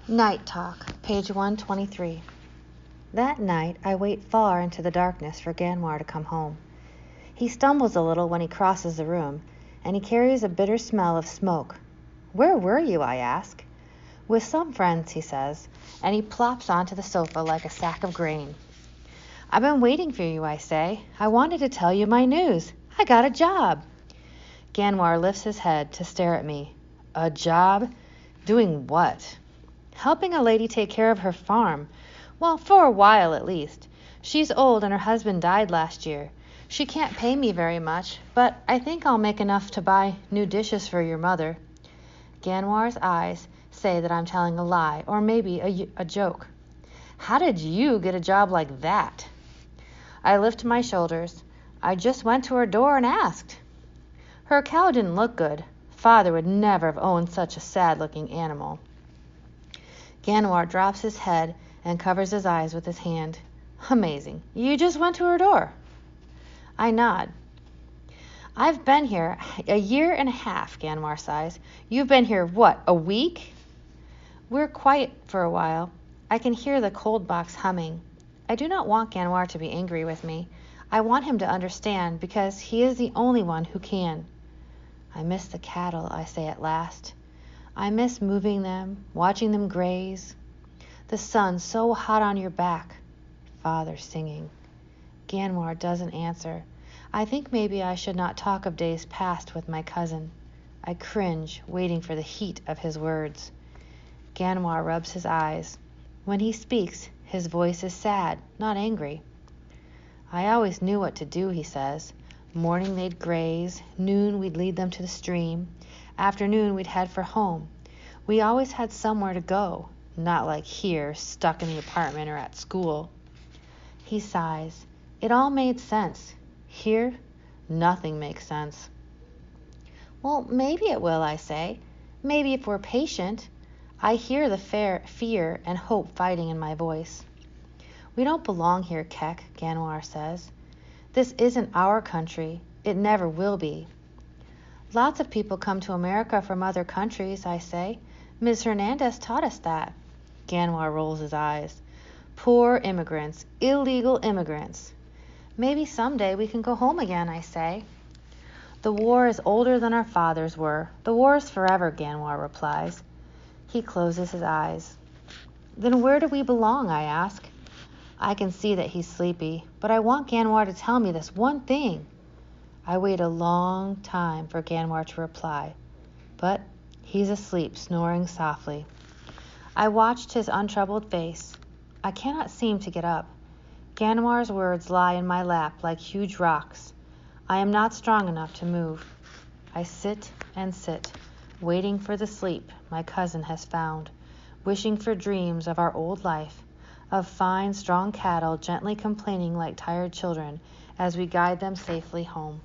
Night Talk, page 123. That night, I wait far into the darkness for Ganwar to come home. He stumbles a little when he crosses the room, and he carries a bitter smell of smoke. "Where were you?" I ask. "With some friends," he says, and he plops onto the sofa like a sack of grain. "I've been waiting for you," I say. "I wanted to tell you my news. I got a job." Ganwar lifts his head to stare at me. "A job? Doing what?" "Helping a lady take care of her farm. Well, for a while at least. She's old and her husband died last year. She can't pay me very much, but I think I'll make enough to buy new dishes for your mother." Ganwar's eyes say that I'm telling a lie, or maybe a joke. "How did you get a job like that?" I lift my shoulders. "I just went to her door and asked." "Her cow didn't look good. Father would never have owned such a sad-looking animal." Ganwar drops his head and covers his eyes with his hand. "Amazing. You just went to her door." I nod. "I've been here a year and a half," Ganwar sighs. "You've been here, what, a week?" We're quiet for a while. I can hear the cold box humming. I do not want Ganwar to be angry with me. I want him to understand, because he is the only one who can. "I miss the cattle," I say at last. "I miss moving them, watching them graze. The sun so hot on your back." Father singing. Ganwar doesn't answer. I think maybe I should not talk of days past with my cousin. I cringe, waiting for the heat of his words. Ganwar rubs his eyes. When he speaks, his voice is sad, not angry. "I always knew what to do," he says. "Morning they'd graze, noon we'd lead them to the stream, afternoon we'd head for home. We always had somewhere to go, not like here, stuck in the apartment or at school." He sighs. "It all made sense. Here, nothing makes sense." "Well, maybe it will," I say. "Maybe if we're patient." I hear the fear and hope fighting in my voice. "We don't belong here, Keck," Ganwar says. "This isn't our country. It never will be." "Lots of people come to America from other countries," I say. "Ms. Hernandez taught us that." Ganwar rolls his eyes. "Poor immigrants, illegal immigrants." "Maybe someday we can go home again," I say. "The war is older than our fathers were. The war is forever," Ganwar replies. He closes his eyes. "Then where do we belong?" I ask. I can see that he's sleepy, but I want Ganwar to tell me this one thing. I wait a long time for Ganwar to reply, but he's asleep, snoring softly. I watched his untroubled face. I cannot seem to get up. Ganwar's words lie in my lap like huge rocks. I am not strong enough to move. I sit and sit, waiting for the sleep my cousin has found, wishing for dreams of our old life, of fine, strong cattle gently complaining like tired children as we guide them safely home.